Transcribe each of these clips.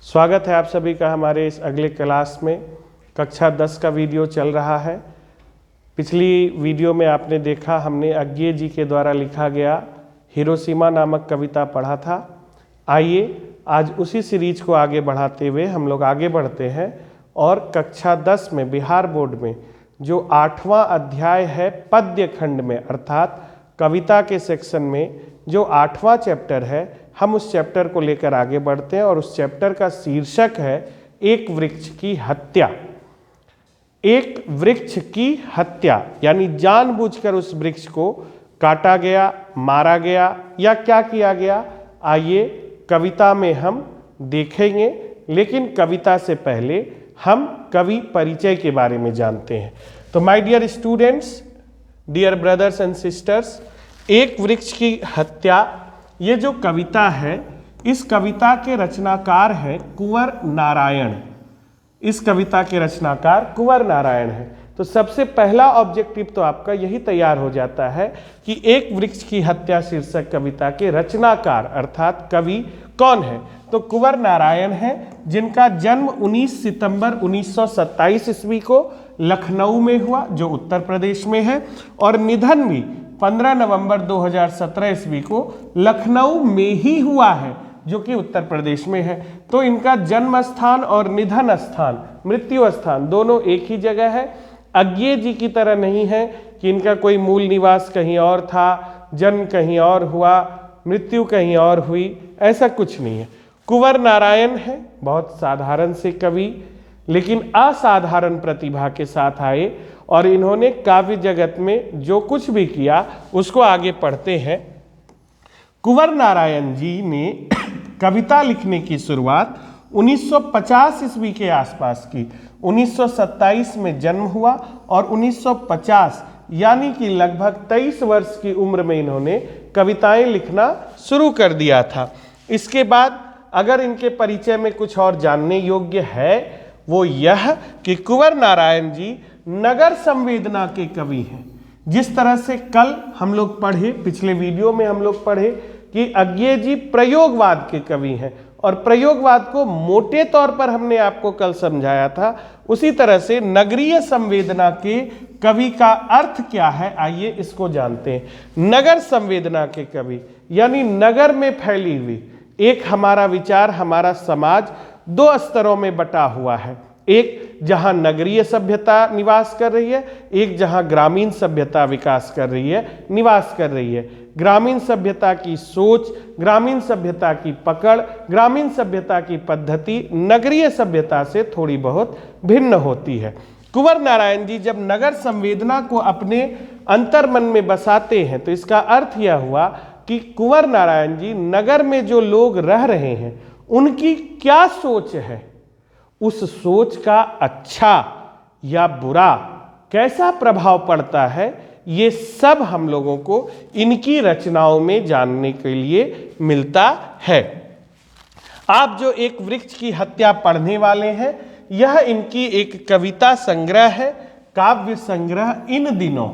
स्वागत है आप सभी का हमारे इस अगले क्लास में। कक्षा 10 का वीडियो चल रहा है। पिछली वीडियो में आपने देखा हमने अज्ञे जी के द्वारा लिखा गया हिरोशिमा नामक कविता पढ़ा था। आइए आज उसी सीरीज को आगे बढ़ाते हुए हम लोग आगे बढ़ते हैं और कक्षा 10 में बिहार बोर्ड में जो 8वां अध्याय है पद्य खंड में, अर्थात कविता के सेक्शन में जो 8वां चैप्टर है, हम उस चैप्टर को लेकर आगे बढ़ते हैं और उस चैप्टर का शीर्षक है एक वृक्ष की हत्या। एक वृक्ष की हत्या यानी जानबूझकर उस वृक्ष को काटा गया, मारा गया या क्या किया गया, आइए कविता में हम देखेंगे। लेकिन कविता से पहले हम कवि परिचय के बारे में जानते हैं। तो my dear students, dear brothers and sisters, एक वृक्ष की हत्या ये जो कविता है, इस कविता के रचनाकार हैं कुंवर नारायण। इस कविता के रचनाकार कुंवर नारायण हैं। तो सबसे पहला ऑब्जेक्टिव तो आपका यही तैयार हो जाता है कि एक वृक्ष की हत्या शीर्षक कविता के रचनाकार अर्थात कवि कौन है। तो कुंवर नारायण हैं, जिनका जन्म 19 सितंबर 1927 ईस्वी को लखनऊ में हुआ जो उत्तर प्रदेश में है, और निधन भी 15 नवंबर 2017 ईस्वी को लखनऊ में ही हुआ है जो कि उत्तर प्रदेश में है। तो इनका जन्म स्थान और निधन स्थान, मृत्यु स्थान दोनों एक ही जगह है। अज्ञे जी की तरह नहीं है कि इनका कोई मूल निवास कहीं और था, जन्म कहीं और हुआ, मृत्यु कहीं और हुई, ऐसा कुछ नहीं है। कुंवर नारायण है बहुत साधारण से कवि, लेकिन असाधारण प्रतिभा के साथ आए और इन्होंने काव्य जगत में जो कुछ भी किया उसको आगे पढ़ते हैं। कुंवर नारायण जी ने कविता लिखने की शुरुआत 1950 ईस्वी के आसपास की। 1927 में जन्म हुआ और 1950 यानी कि लगभग 23 वर्ष की उम्र में इन्होंने कविताएं लिखना शुरू कर दिया था। इसके बाद अगर इनके परिचय में कुछ और जानने योग्य है वो यह कि कुंवर नारायण जी नगर संवेदना के कवि हैं। जिस तरह से कल हम लोग पढ़े, पिछले वीडियो में हम लोग पढ़े कि अज्ञे जी प्रयोगवाद के कवि हैं और प्रयोगवाद को मोटे तौर पर हमने आपको कल समझाया था। उसी तरह से नगरीय संवेदना के कवि का अर्थ क्या है, आइए इसको जानते हैं। नगर संवेदना के कवि यानी नगर में फैली हुई एक हमारा विचार, हमारा समाज दो स्तरों में बटा हुआ है। एक जहां नगरीय सभ्यता निवास कर रही है, एक जहां ग्रामीण सभ्यता विकास कर रही है, निवास कर रही है। ग्रामीण सभ्यता की सोच, ग्रामीण सभ्यता की पकड़, ग्रामीण सभ्यता की पद्धति नगरीय सभ्यता से थोड़ी बहुत भिन्न होती है। कुंवर नारायण जी जब नगर संवेदना को अपने अंतर्मन में बसाते हैं तो इसका अर्थ यह हुआ कि कुंवर नारायण जी नगर में जो लोग रह रहे हैं उनकी क्या सोच है, उस सोच का अच्छा या बुरा कैसा प्रभाव पड़ता है, ये सब हम लोगों को इनकी रचनाओं में जानने के लिए मिलता है। आप जो एक वृक्ष की हत्या पढ़ने वाले हैं, यह इनकी एक कविता संग्रह है, काव्य संग्रह इन दिनों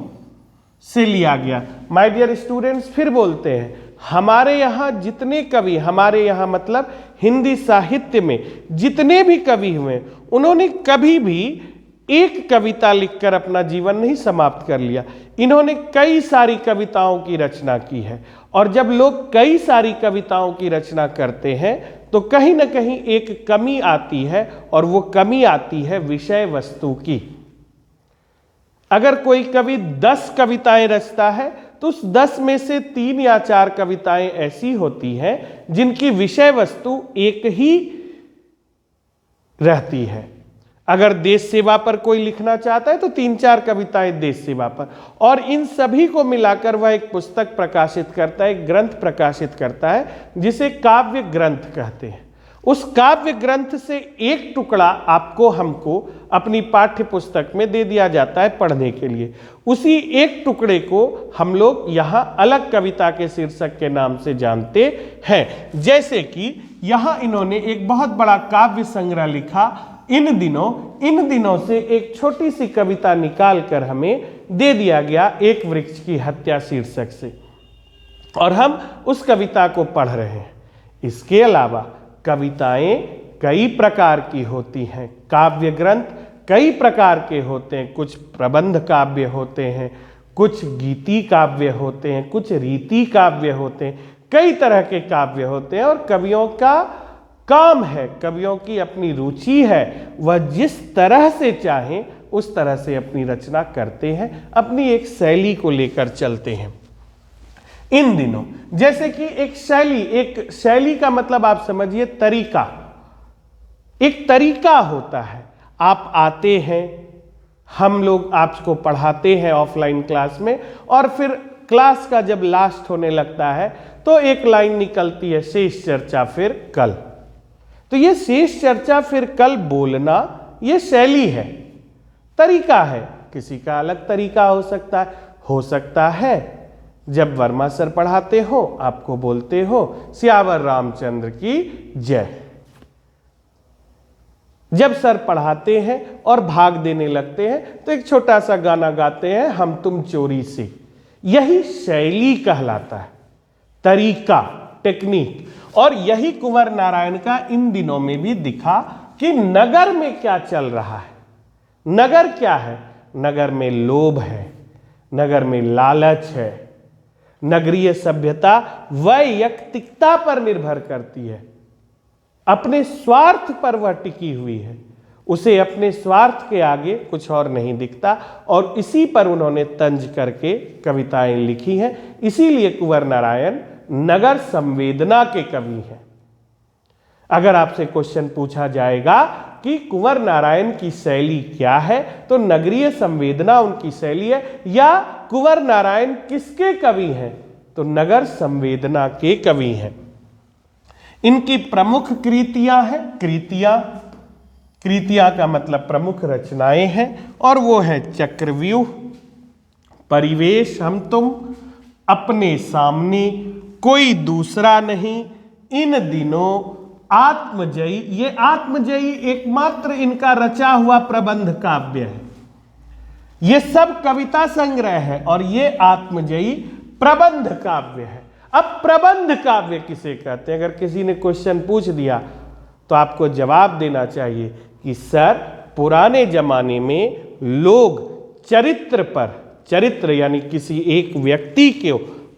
से लिया गया। माय डियर स्टूडेंट्स, फिर बोलते हैं हमारे यहाँ जितने कवि, हमारे यहाँ मतलब हिंदी साहित्य में जितने भी कवि हुए, उन्होंने कभी भी एक कविता लिखकर अपना जीवन नहीं समाप्त कर लिया। इन्होंने कई सारी कविताओं की रचना की है और जब लोग कई सारी कविताओं की रचना करते हैं तो कहीं ना कहीं एक कमी आती है और वो कमी आती है विषय वस्तु की। अगर कोई कवि 10 कविताएं रचता है तो उस 10 में से 3 या 4 कविताएं ऐसी होती हैं जिनकी विषय वस्तु एक ही रहती है। अगर देश सेवा पर कोई लिखना चाहता है तो 3-4 कविताएं देश सेवा पर, और इन सभी को मिलाकर वह एक पुस्तक प्रकाशित करता है, एक ग्रंथ प्रकाशित करता है जिसे काव्य ग्रंथ कहते हैं। उस काव्य ग्रंथ से एक टुकड़ा आपको हमको अपनी पाठ्य पुस्तक में दे दिया जाता है पढ़ने के लिए। उसी एक टुकड़े को हम लोग यहाँ अलग कविता के शीर्षक के नाम से जानते हैं। जैसे कि यहाँ इन्होंने एक बहुत बड़ा काव्य संग्रह लिखा इन दिनों से एक छोटी सी कविता निकाल कर हमें दे दिया गया एक वृक्ष की हत्या शीर्षक से, और हम उस कविता को पढ़ रहे हैं। इसके अलावा कविताएं कई प्रकार की होती हैं। काव्य ग्रंथ कई प्रकार के होते हैं। कुछ प्रबंध काव्य होते हैं, कुछ गीति काव्य होते हैं, कुछ रीति काव्य होते हैं, कई तरह के काव्य होते हैं। और कवियों का काम है, कवियों की अपनी रुचि है, वह जिस तरह से चाहें उस तरह से अपनी रचना करते हैं, अपनी एक शैली को लेकर चलते हैं। इन दिनों जैसे कि एक शैली का मतलब आप समझिए तरीका, एक तरीका होता है। आप आते हैं, हम लोग आपको पढ़ाते हैं ऑफलाइन क्लास में, और फिर क्लास का जब लास्ट होने लगता है तो एक लाइन निकलती है, शेष चर्चा फिर कल। तो ये शेष चर्चा फिर कल बोलना ये शैली है, तरीका है। किसी का अलग तरीका हो सकता है जब वर्मा सर पढ़ाते हो आपको बोलते हो सियावर रामचंद्र की जय। जब सर पढ़ाते हैं और भाग देने लगते हैं तो एक छोटा सा गाना गाते हैं, हम तुम चोरी से। यही शैली कहलाता है, तरीका, टेक्निक। और यही कुंवर नारायण का इन दिनों में भी दिखा कि नगर में क्या चल रहा है। नगर क्या है? नगर में लोभ है, नगर में लालच है। नगरीय सभ्यता वैयक्तिकता पर निर्भर करती है, अपने स्वार्थ पर वह टिकी हुई है। उसे अपने स्वार्थ के आगे कुछ और नहीं दिखता, और इसी पर उन्होंने तंज करके कविताएं लिखी हैं। इसीलिए कुंवर नारायण नगर संवेदना के कवि हैं। अगर आपसे क्वेश्चन पूछा जाएगा कि कुंवर नारायण की शैली क्या है, तो नगरीय संवेदना उनकी शैली है, या कुंवर नारायण किसके कवि हैं, तो नगर संवेदना के कवि हैं। इनकी प्रमुख कृतियां हैं, कृतियां का मतलब प्रमुख रचनाएं हैं, और वो है चक्रव्यूह, परिवेश, हम तुम, अपने सामने, कोई दूसरा नहीं, इन दिनों, आत्मजयी। ये आत्मजयी एकमात्र इनका रचा हुआ प्रबंध काव्य है। ये सब कविता संग्रह है और ये आत्मजयी प्रबंध काव्य है। अब प्रबंध काव्य किसे कहते हैं? अगर किसी ने क्वेश्चन पूछ दिया तो आपको जवाब देना चाहिए कि सर, पुराने जमाने में लोग चरित्र पर, चरित्र यानी किसी एक व्यक्ति के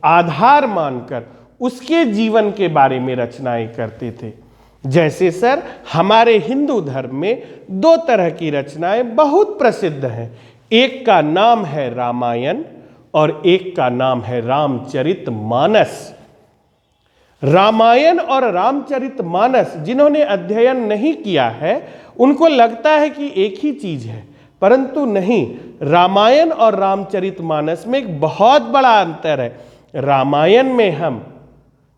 आधार मानकर उसके जीवन के बारे में रचनाएं करते थे। जैसे सर, हमारे हिंदू धर्म में दो तरह की रचनाएं बहुत प्रसिद्ध हैं। एक का नाम है रामायण और एक का नाम है रामचरितमानस। रामायण और रामचरितमानस जिन्होंने अध्ययन नहीं किया है उनको लगता है कि एक ही चीज है, परंतु नहीं। रामायण और रामचरितमानस में एक बहुत बड़ा अंतर है। रामायण में हम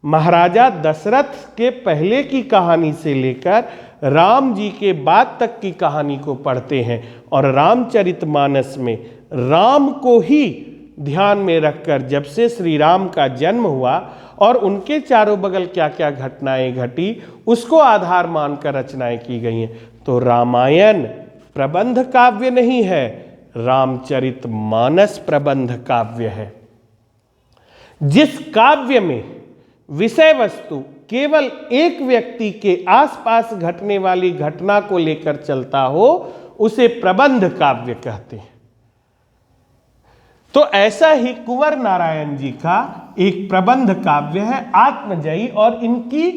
महाराजा दशरथ के पहले की कहानी से लेकर राम जी के बाद तक की कहानी को पढ़ते हैं, और रामचरितमानस में राम को ही ध्यान में रखकर जब से श्री राम का जन्म हुआ और उनके चारों बगल क्या क्या घटनाएं घटी उसको आधार मानकर रचनाएं की गई हैं। तो रामायण प्रबंध काव्य नहीं है, रामचरितमानस प्रबंध काव्य है। जिस काव्य में विषय वस्तु केवल एक व्यक्ति के आसपास घटने वाली घटना को लेकर चलता हो उसे प्रबंध काव्य कहते हैं। तो ऐसा ही कुंवर नारायण जी का एक प्रबंध काव्य है आत्मजयी, और इनकी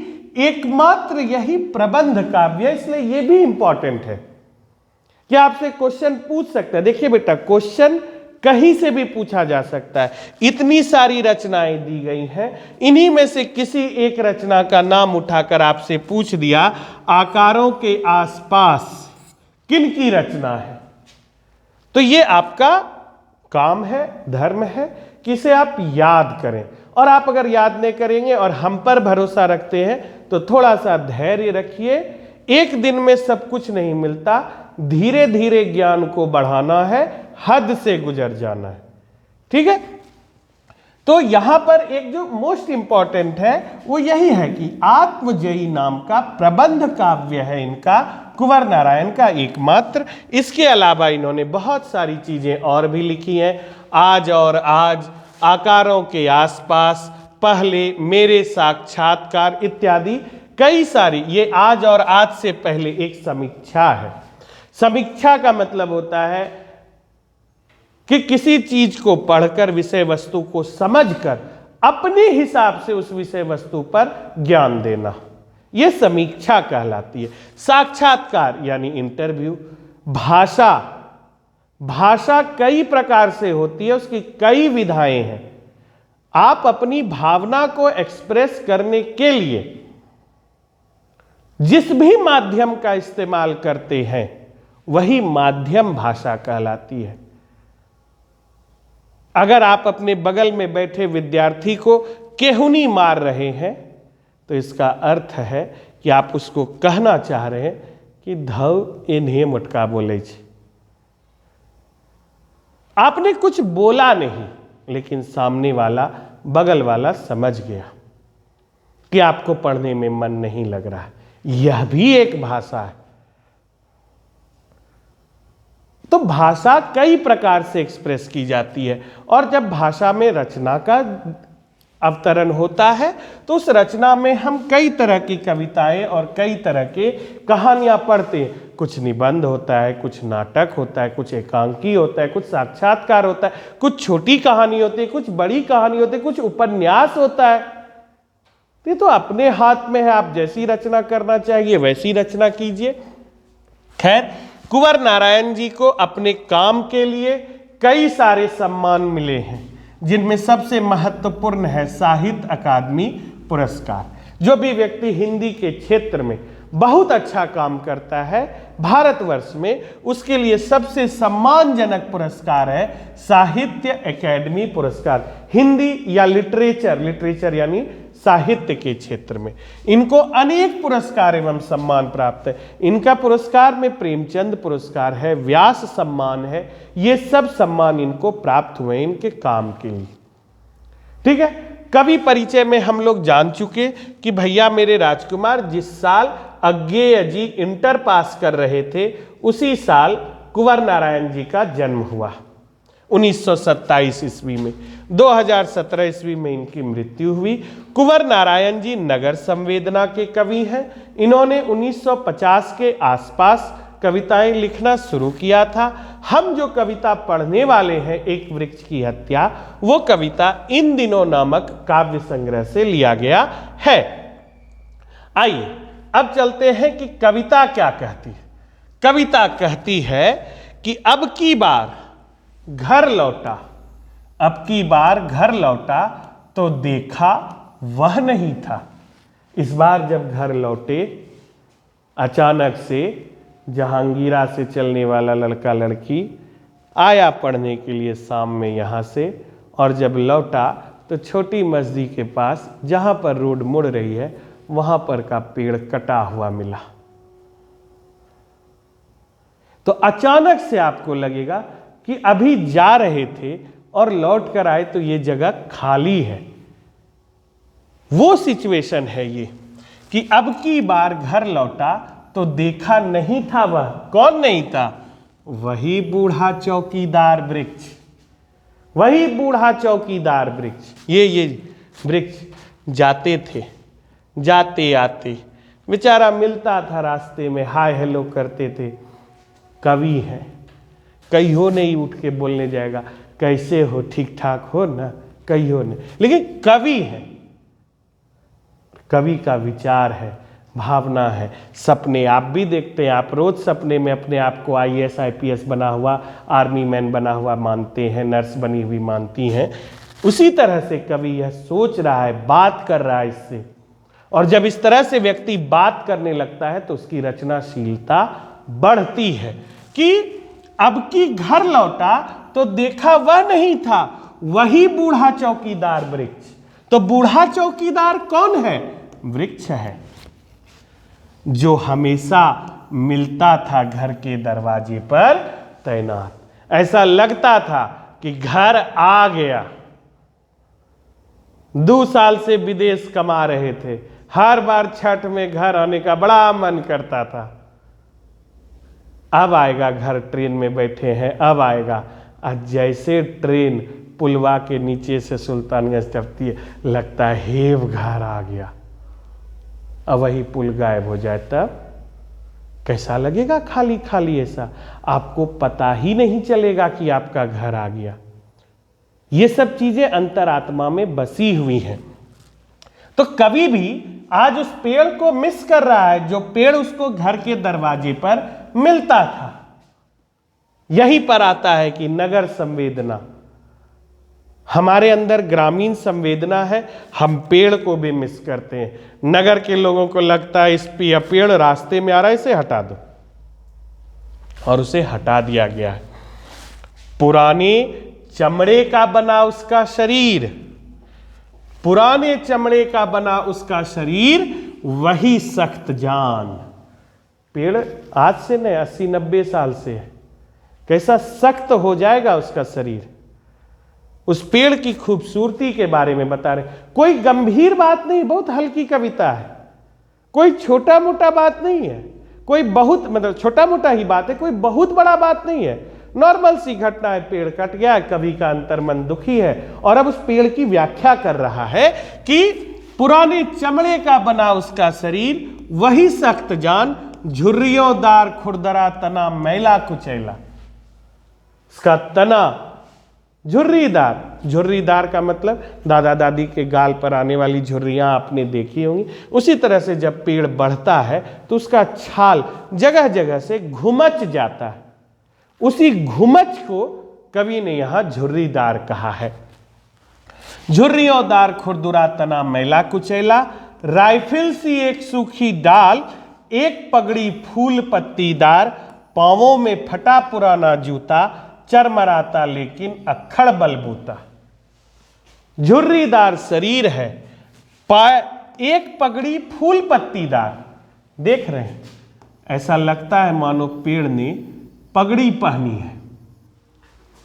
एकमात्र यही प्रबंध काव्य है। इसलिए यह भी इंपॉर्टेंट है कि आपसे क्वेश्चन पूछ सकते हैं। देखिए बेटा, क्वेश्चन कहीं से भी पूछा जा सकता है। इतनी सारी रचनाएं दी गई हैं, इन्हीं में से किसी एक रचना का नाम उठाकर आपसे पूछ दिया, आकारों के आसपास किन की रचना है, तो ये आपका काम है, धर्म है कि इसे आप याद करें। और आप अगर याद नहीं करेंगे और हम पर भरोसा रखते हैं तो थोड़ा सा धैर्य रखिए। एक दिन में सब कुछ नहीं मिलता, धीरे धीरे ज्ञान को बढ़ाना है, हद से गुजर जाना है। ठीक है? तो यहां पर एक जो मोस्ट इंपॉर्टेंट है वो यही है कि आत्मजयी नाम का प्रबंध काव्य है इनका, कुंवर नारायण का एकमात्र। इसके अलावा इन्होंने बहुत सारी चीजें और भी लिखी हैं। आज और आज, आकारों के आसपास, पहले, मेरे साक्षात्कार इत्यादि। कई सारी, ये आज और आज से पहले एक समीक्षा है। समीक्षा का मतलब होता है कि किसी चीज को पढ़कर, विषय वस्तु को समझकर अपने हिसाब से उस विषय वस्तु पर ज्ञान देना, यह समीक्षा कहलाती है। साक्षात्कार यानी इंटरव्यू। भाषा कई प्रकार से होती है, उसकी कई विधाएं हैं। आप अपनी भावना को एक्सप्रेस करने के लिए जिस भी माध्यम का इस्तेमाल करते हैं वही माध्यम भाषा कहलाती है। अगर आप अपने बगल में बैठे विद्यार्थी को केहुनी मार रहे हैं तो इसका अर्थ है कि आप उसको कहना चाह रहे हैं कि धव इन्हें मुटका बोले छे। आपने कुछ बोला नहीं, लेकिन सामने वाला, बगल वाला समझ गया कि आपको पढ़ने में मन नहीं लग रहा है। यह भी एक भाषा है। तो भाषा कई प्रकार से एक्सप्रेस की जाती है, और जब भाषा में रचना का अवतरण होता है तो उस रचना में हम कई तरह की कविताएं और कई तरह के कहानियां पढ़ते हैं। कुछ निबंध होता है, कुछ नाटक होता है, कुछ एकांकी होता है, कुछ साक्षात्कार होता है, कुछ छोटी कहानी होती है, कुछ बड़ी कहानी होती है, कुछ उपन्यास होता है। ये तो अपने हाथ में है, आप जैसी रचना करना चाहिए वैसी रचना कीजिए। खैर, कुंवर नारायण जी को अपने काम के लिए कई सारे सम्मान मिले हैं, जिनमें सबसे महत्वपूर्ण है साहित्य अकादमी पुरस्कार। जो भी व्यक्ति हिंदी के क्षेत्र में बहुत अच्छा काम करता है भारतवर्ष में, उसके लिए सबसे सम्मानजनक पुरस्कार है साहित्य अकादमी पुरस्कार। हिंदी या लिटरेचर यानी साहित्य के क्षेत्र में इनको अनेक पुरस्कार एवं सम्मान प्राप्त है। इनका पुरस्कार में प्रेमचंद पुरस्कार है, व्यास सम्मान है, ये सब सम्मान इनको प्राप्त हुए इनके काम के लिए। ठीक है, कवि परिचय में हम लोग जान चुके कि भैया मेरे राजकुमार जिस साल अज्ञेय जी इंटर पास कर रहे थे उसी साल कुंवर नारायण जी का जन्म हुआ 1927 ईस्वी में। 2017 ईस्वी में इनकी मृत्यु हुई। कुंवर नारायण जी नगर संवेदना के कवि हैं। इन्होंने 1950 के आसपास कविताएं लिखना शुरू किया था। हम जो कविता पढ़ने वाले हैं, एक वृक्ष की हत्या, वो कविता इन दिनों नामक काव्य संग्रह से लिया गया है। आइए अब चलते हैं कि कविता क्या कहती है। कविता कहती है कि अब की बार घर लौटा, अब की बार घर लौटा तो देखा वह नहीं था। इस बार जब घर लौटे, अचानक से जहांगीरा से चलने वाला लड़का लड़की आया पढ़ने के लिए शाम में यहाँ से, और जब लौटा तो छोटी मस्जिद के पास जहाँ पर रोड मुड़ रही है वहाँ पर का पेड़ कटा हुआ मिला। तो अचानक से आपको लगेगा कि अभी जा रहे थे और लौट कर आए तो ये जगह खाली है। वो सिचुएशन है ये कि अब की बार घर लौटा तो देखा नहीं था वह। कौन नहीं था? वही बूढ़ा चौकीदार वृक्ष, वही बूढ़ा चौकीदार वृक्ष। ये वृक्ष जाते थे, जाते आते बेचारा मिलता था रास्ते में, हाय हेलो करते थे। कवि है, कहियो नहीं उठ के बोलने जाएगा कैसे हो, ठीक ठाक हो ना, कहियो नहीं, लेकिन कवि है। कवि का विचार है, भावना है, सपने आप भी देखते हैं। आप रोज सपने में अपने आप को IAS IPS बना हुआ, आर्मी मैन बना हुआ मानते हैं, नर्स बनी हुई मानती हैं। उसी तरह से कवि यह सोच रहा है, बात कर रहा है इससे, और जब इस तरह से व्यक्ति बात करने लगता है तो उसकी रचनाशीलता बढ़ती है। कि अब की घर लौटा तो देखा वह नहीं था, वही बूढ़ा चौकीदार वृक्ष। तो बूढ़ा चौकीदार कौन है? वृक्ष है, जो हमेशा मिलता था घर के दरवाजे पर तैनात। ऐसा लगता था कि घर आ गया। 2 साल से विदेश कमा रहे थे, हर बार छठ में घर आने का बड़ा मन करता था। अब आएगा घर, ट्रेन में बैठे हैं, अब आएगा। आज जैसे ट्रेन पुलवा के नीचे से सुल्तानगंज टपती है, लगता है हेव घर आ गया। और वही पुल गायब हो जाए तब कैसा लगेगा? खाली खाली ऐसा, आपको पता ही नहीं चलेगा कि आपका घर आ गया। ये सब चीजें अंतरात्मा में बसी हुई हैं। तो कभी भी आज उस पेड़ को मिस कर रहा है जो पेड़ उसको घर के दरवाजे पर मिलता था। यहीं पर आता है कि नगर संवेदना, हमारे अंदर ग्रामीण संवेदना है, हम पेड़ को भी मिस करते हैं। नगर के लोगों को लगता है इस पेड़ रास्ते में आ रहा है, इसे हटा दो, और उसे हटा दिया गया है। पुराने चमड़े का बना उसका शरीर, पुराने चमड़े का बना उसका शरीर, वही सख्त जान। पेड़ आज से नहीं 80-90 साल से है, कैसा सख्त हो जाएगा उसका शरीर। उस पेड़ की खूबसूरती के बारे में बता रहे। कोई गंभीर बात नहीं, बहुत हल्की कविता है, कोई छोटा मोटा बात नहीं है, कोई बहुत मतलब छोटा मोटा ही बात है, कोई बहुत बड़ा बात नहीं है, नॉर्मल सी घटना है। पेड़ कट गया, कवि का अंतर्मन दुखी है और अब उस पेड़ की व्याख्या कर रहा है कि पुराने चमड़े का बना उसका शरीर, वही सख्त जान, झुर्रियोंदार खुरदरा तना मैला कुचैला। इसका तना झुर्रीदार, झुर्रीदार का मतलब दादा दादी के गाल पर आने वाली झुर्रियां आपने देखी होंगी। उसी तरह से जब पेड़ बढ़ता है तो उसका छाल जगह जगह से घुमच जाता है। उसी घुमच को कवि ने यहां झुर्रीदार कहा है। झुर्रियोंदार खुरदुरा तना मैला कुचैला, राइफिल सी एक सूखी डाल, एक पगड़ी फूल पत्तीदार, पांवों में फटा पुराना जूता, चरमराता लेकिन अक्खड़ बलबूता। झुर्रीदार शरीर है, एक पगड़ी फूल पत्तीदार। देख रहे हैं, ऐसा लगता है मानो पेड़ ने पगड़ी पहनी है,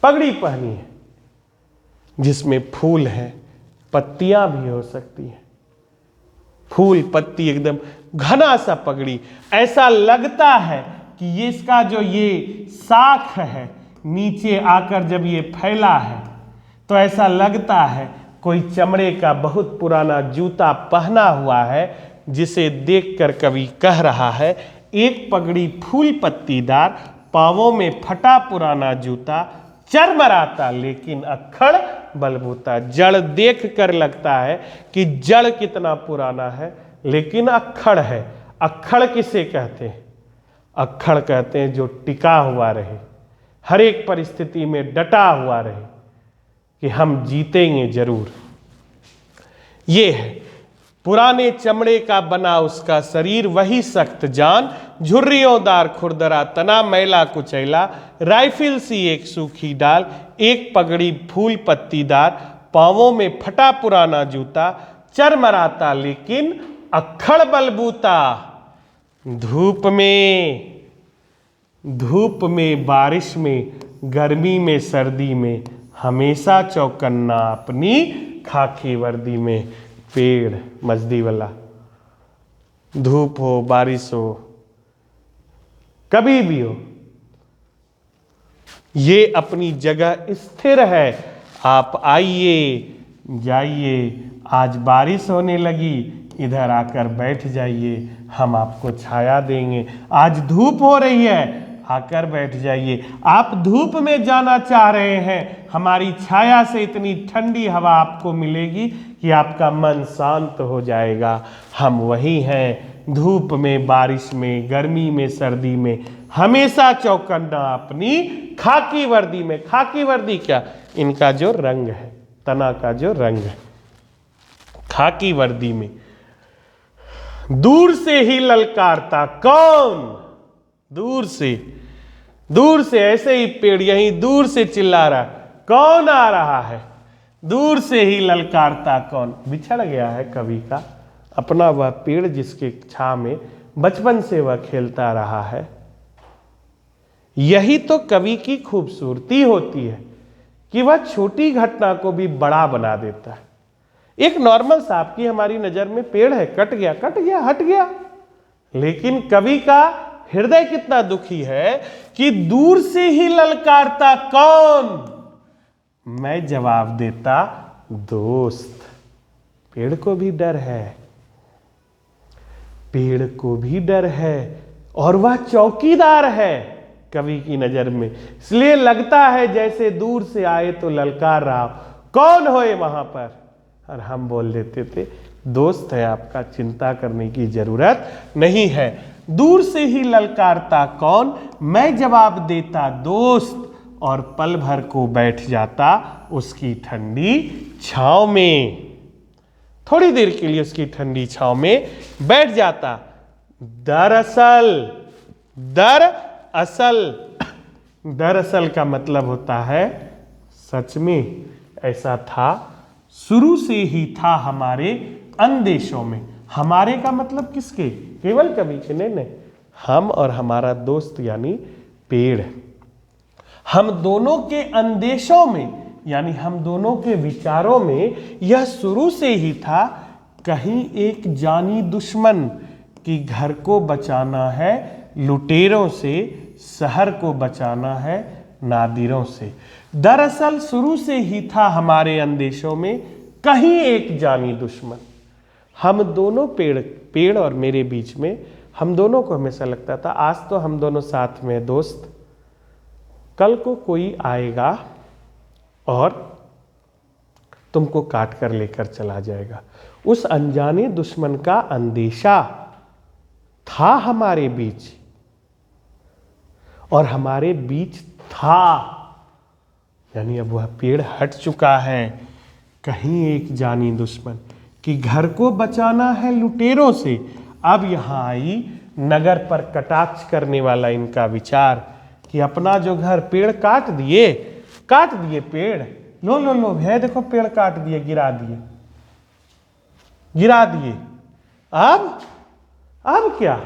पगड़ी पहनी है जिसमें फूल है, पत्तियां भी हो सकती हैं, फूल पत्ती एकदम घना सा पगड़ी। ऐसा लगता है कि ये इसका जो ये शाख है नीचे आकर जब ये फैला है तो ऐसा लगता है कोई चमड़े का बहुत पुराना जूता पहना हुआ है, जिसे देखकर कवि कह रहा है एक पगड़ी फूल पत्तीदार, पांवों में फटा पुराना जूता, चरमराता लेकिन अक्खड़ बलबूता। जड़ देख कर लगता है कि जड़ कितना पुराना है लेकिन अक्खड़ है। अक्खड़ किसे कहते हैं? अक्खड़ कहते हैं जो टिका हुआ रहे, हर एक परिस्थिति में डटा हुआ रहे कि हम जीतेंगे जरूर। ये है पुराने चमड़े का बना उसका शरीर, वही सख्त जान, झुर्रियोंदार खुरदरा तना मैला कुचैला, राइफिल सी एक सूखी डाल, एक पगड़ी फूल पत्तीदार, पांवों में फटा पुराना जूता, चरमराता लेकिन अक्खड़ बलबूता। धूप में बारिश में, गर्मी में सर्दी में, हमेशा चौकन्ना अपनी खाकी वर्दी में। पेड़ मजदी वाला, धूप हो बारिश हो कभी भी हो, ये अपनी जगह स्थिर है। आप आइए जाइए, आज बारिश होने लगी, इधर आकर बैठ जाइए, हम आपको छाया देंगे। आज धूप हो रही है, आकर बैठ जाइए। आप धूप में जाना चाह रहे हैं, हमारी छाया से इतनी ठंडी हवा आपको मिलेगी कि आपका मन शांत हो जाएगा। हम वही हैं, धूप में बारिश में, गर्मी में सर्दी में, हमेशा चौकन्ना अपनी खाकी वर्दी में। खाकी वर्दी क्या? इनका जो रंग है, तना का जो रंग है, खाकी वर्दी में। दूर से ही ललकारता कौन? दूर से ऐसे ही पेड़ यहीं दूर से चिल्ला रहा, कौन आ रहा है? दूर से ही ललकारता कौन? बिछड़ गया है कवि का अपना वह पेड़ जिसके छां में बचपन से वह खेलता रहा है। यही तो कवि की खूबसूरती होती है कि वह छोटी घटना को भी बड़ा बना देता है। एक नॉर्मल सा आपकी हमारी नजर में पेड़ है, कट गया हट गया, लेकिन कवि का हृदय कितना दुखी है कि दूर से ही ललकारता कौन? मैं जवाब देता, दोस्त। पेड़ को भी डर है। पेड़ को भी डर है और वह चौकीदार है कवि की नजर में, इसलिए लगता है जैसे दूर से आए तो ललकार रहा, कौन होए वहां पर। और हम बोल देते थे दोस्त है आपका, चिंता करने की जरूरत नहीं है। दूर से ही ललकारता कौन, मैं जवाब देता दोस्त, और पल भर को बैठ जाता उसकी ठंडी छांव में। थोड़ी देर के लिए उसकी ठंडी छांव में बैठ जाता। दरअसल का मतलब होता है सच में ऐसा था, शुरू से ही था हमारे अंदेशों में। हमारे का मतलब किसके, केवल कवि के नहीं, हम और हमारा दोस्त यानी पेड़, हम दोनों के अंदेशों में यानी हम दोनों के विचारों में यह शुरू से ही था, कहीं एक जानी दुश्मन कि घर को बचाना है लुटेरों से, शहर को बचाना है नादिरों से। दरअसल शुरू से ही था हमारे अंदेशों में कहीं एक जानी दुश्मन। हम दोनों पेड़ और मेरे बीच में, हम दोनों को हमेशा लगता था आज तो हम दोनों साथ में दोस्त, कल को कोई आएगा और तुमको काट कर लेकर चला जाएगा। उस अनजाने दुश्मन का अंदेशा था हमारे बीच, और हमारे बीच था यानी अब वह पेड़ हट चुका है। कहीं एक जानी दुश्मन कि घर को बचाना है लुटेरों से। अब यहां आई नगर पर कटाक्ष करने वाला इनका विचार कि अपना जो घर, पेड़ काट दिए पेड़, लो है देखो पेड़ काट दिए, गिरा दिए। अब क्या,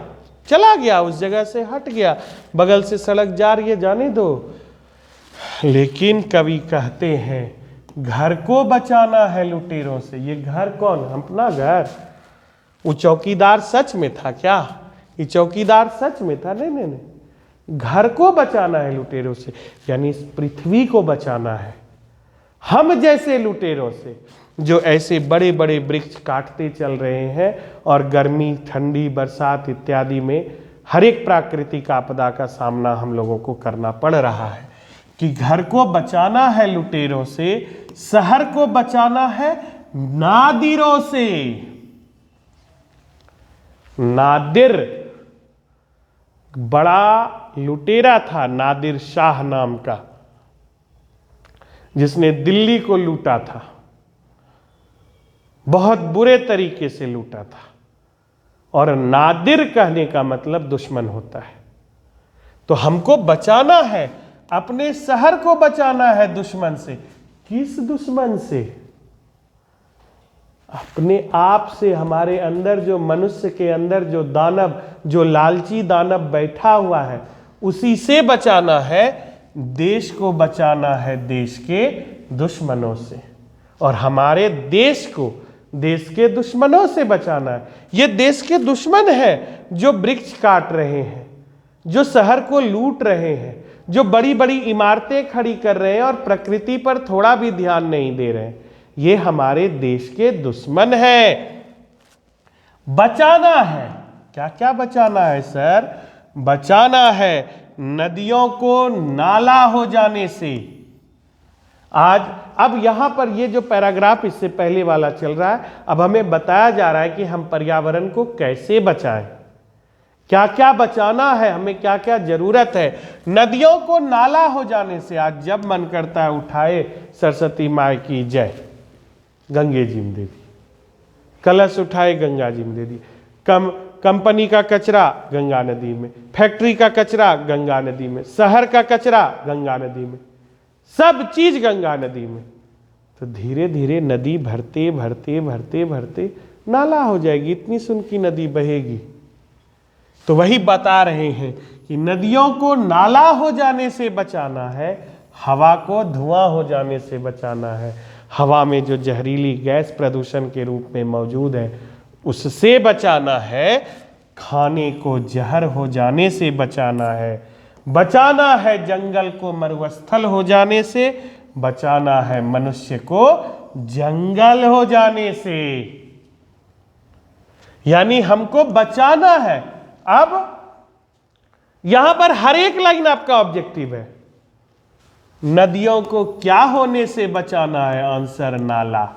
चला गया उस जगह से, हट गया, बगल से सड़क जा रही है जाने दो। लेकिन कवि कहते हैं घर को बचाना है लुटेरों से। ये घर कौन, अपना घर। वो चौकीदार सच में था क्या, ये चौकीदार सच में था? नहीं, घर को बचाना है लुटेरों से यानी इस पृथ्वी को बचाना है हम जैसे लुटेरों से, जो ऐसे बड़े बड़े वृक्ष काटते चल रहे हैं और गर्मी, ठंडी, बरसात इत्यादि में हर एक प्राकृतिक आपदा का सामना हम लोगों को करना पड़ रहा है। कि घर को बचाना है लुटेरों से, शहर को बचाना है नादिरों से। नादिर बड़ा लुटेरा था, नादिर शाह नाम का, जिसने दिल्ली को लूटा था, बहुत बुरे तरीके से लूटा था। और नादिर कहने का मतलब दुश्मन होता है। तो हमको बचाना है, अपने शहर को बचाना है दुश्मन से। किस दुश्मन से? अपने आप से। हमारे अंदर जो मनुष्य के अंदर जो दानव, जो लालची दानव बैठा हुआ है, उसी से बचाना है। देश को बचाना है देश के दुश्मनों से, और हमारे देश को देश के दुश्मनों से बचाना है। ये देश के दुश्मन है जो वृक्ष काट रहे हैं, जो शहर को लूट रहे हैं, जो बड़ी बड़ी इमारतें खड़ी कर रहे हैं और प्रकृति पर थोड़ा भी ध्यान नहीं दे रहे हैं। ये हमारे देश के दुश्मन है। बचाना है, क्या क्या बचाना है सर? बचाना है नदियों को नाला हो जाने से। अब यहां पर ये जो पैराग्राफ इससे पहले वाला चल रहा है, अब हमें बताया जा रहा है कि हम पर्यावरण को कैसे बचाएं, क्या क्या बचाना है, हमें क्या क्या जरूरत है। नदियों को नाला हो जाने से, आज जब मन करता है उठाए सरस्वती माँ की जय, गंगे जी में दे दी, कलश उठाए गंगा जी में दे दी, कंपनी का कचरा गंगा नदी में, फैक्ट्री का कचरा गंगा नदी में, शहर का कचरा गंगा नदी में, सब चीज गंगा नदी में। तो धीरे धीरे नदी भरते भरते भरते भरते नाला हो जाएगी, इतनी सुनकी नदी बहेगी। तो वही बता रहे हैं कि नदियों को नाला हो जाने से बचाना है, हवा को धुआं हो जाने से बचाना है, हवा में जो जहरीली गैस प्रदूषण के रूप में मौजूद है उससे बचाना है, खाने को जहर हो जाने से बचाना है, बचाना है जंगल को मरुस्थल हो जाने से, बचाना है मनुष्य को जंगल हो जाने से। यानी हमको बचाना है। अब यहां पर हर एक लाइन आपका ऑब्जेक्टिव है। नदियों को क्या होने से बचाना है? आंसर नाला।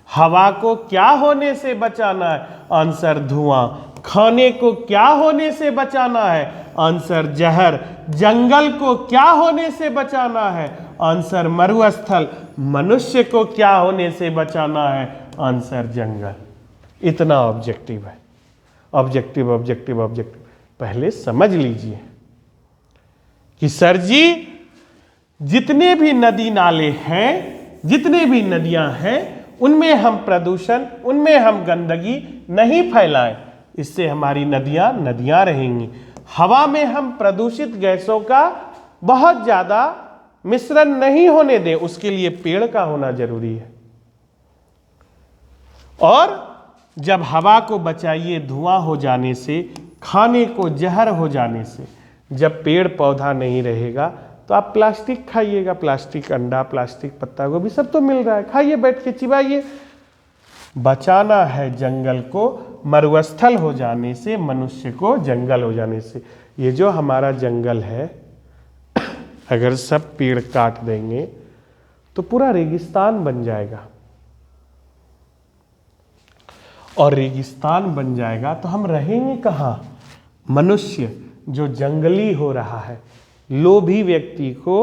हवा को क्या होने से बचाना है? आंसर धुआं। खाने को क्या होने से बचाना है? आंसर जहर। जंगल को क्या होने से बचाना है? आंसर मरुस्थल। मनुष्य को क्या होने से बचाना है? आंसर जंगल। इतना ऑब्जेक्टिव है। Objective objective objective. पहले समझ लीजिए कि सर जी जितने भी नदी नाले हैं, जितने भी नदियां हैं, उनमें हम प्रदूषण, उनमें हम गंदगी नहीं फैलाएं। इससे हमारी नदियां नदियां रहेंगी। हवा में हम प्रदूषित गैसों का बहुत ज्यादा मिश्रण नहीं होने दें, उसके लिए पेड़ का होना जरूरी है। और जब हवा को बचाइए धुआं हो जाने से, खाने को जहर हो जाने से, जब पेड़ पौधा नहीं रहेगा तो आप प्लास्टिक खाइएगा। प्लास्टिक अंडा, प्लास्टिक पत्ता गोभी सब तो मिल रहा है, खाइए, बैठ के चिबाइए। बचाना है जंगल को मरुस्थल हो जाने से, मनुष्य को जंगल हो जाने से। ये जो हमारा जंगल है, अगर सब पेड़ काट देंगे तो पूरा रेगिस्तान बन जाएगा। और रेगिस्तान बन जाएगा तो हम रहेंगे कहाँ? मनुष्य जो जंगली हो रहा है, लोभी व्यक्ति को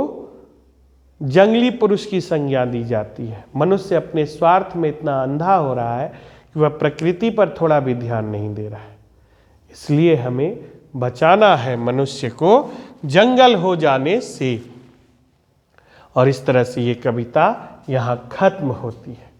जंगली पुरुष की संज्ञा दी जाती है। मनुष्य अपने स्वार्थ में इतना अंधा हो रहा है कि वह प्रकृति पर थोड़ा भी ध्यान नहीं दे रहा है। इसलिए हमें बचाना है मनुष्य को जंगल हो जाने से। और इस तरह से ये कविता यहां खत्म होती है।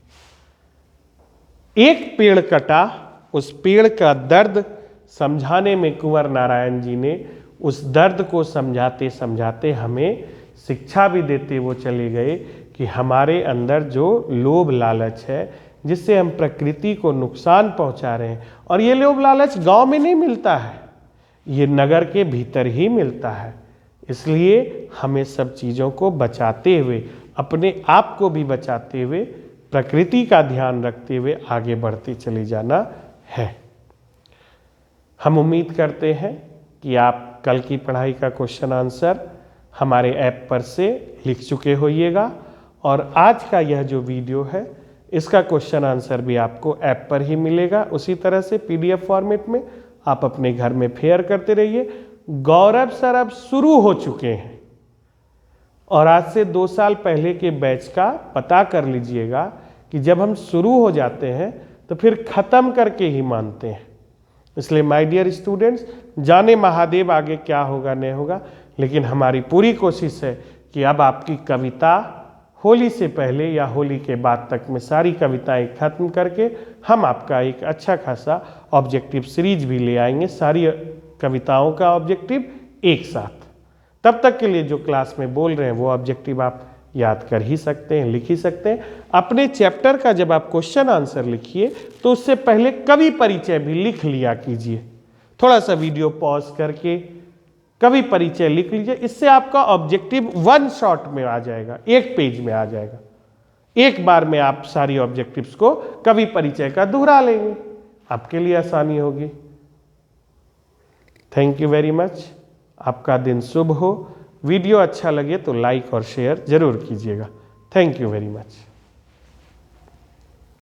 एक पेड़ कटा, उस पेड़ का दर्द समझाने में कुंवर नारायण जी ने उस दर्द को समझाते समझाते हमें शिक्षा भी देते वो चले गए कि हमारे अंदर जो लोभ लालच है, जिससे हम प्रकृति को नुकसान पहुंचा रहे हैं, और ये लोभ लालच गांव में नहीं मिलता है, ये नगर के भीतर ही मिलता है। इसलिए हमें सब चीज़ों को बचाते हुए, अपने आप को भी बचाते हुए, प्रकृति का ध्यान रखते हुए आगे बढ़ते चले जाना है। हम उम्मीद करते हैं कि आप कल की पढ़ाई का क्वेश्चन आंसर हमारे ऐप पर से लिख चुके होइएगा, और आज का यह जो वीडियो है इसका क्वेश्चन आंसर भी आपको ऐप पर ही मिलेगा। उसी तरह से PDF फॉर्मेट में आप अपने घर में फेयर करते रहिए। गौरव सर अब शुरू हो चुके हैं, और आज से 2 साल पहले के बैच का पता कर लीजिएगा कि जब हम शुरू हो जाते हैं तो फिर ख़त्म करके ही मानते हैं। इसलिए माय डियर स्टूडेंट्स, जाने महादेव आगे क्या होगा नहीं होगा, लेकिन हमारी पूरी कोशिश है कि अब आपकी कविता होली से पहले या होली के बाद तक में सारी कविताएं खत्म करके हम आपका एक अच्छा खासा ऑब्जेक्टिव सीरीज भी ले आएंगे, सारी कविताओं का ऑब्जेक्टिव एक साथ। तब तक के लिए जो क्लास में बोल रहे हैं वो ऑब्जेक्टिव आप याद कर ही सकते हैं, लिख ही सकते हैं। अपने चैप्टर का जब आप क्वेश्चन आंसर लिखिए तो उससे पहले कवि परिचय भी लिख लिया कीजिए। थोड़ा सा वीडियो पॉज करके कवि परिचय लिख लीजिए। इससे आपका ऑब्जेक्टिव 1 शॉट में आ जाएगा, 1 पेज में आ जाएगा। एक बार में आप सारी ऑब्जेक्टिव्स को कवि परिचय का दोहरा लेंगे, आपके लिए आसानी होगी। Thank you very much. आपका दिन शुभ हो। वीडियो अच्छा लगे तो लाइक और शेयर जरूर कीजिएगा। Thank you very much.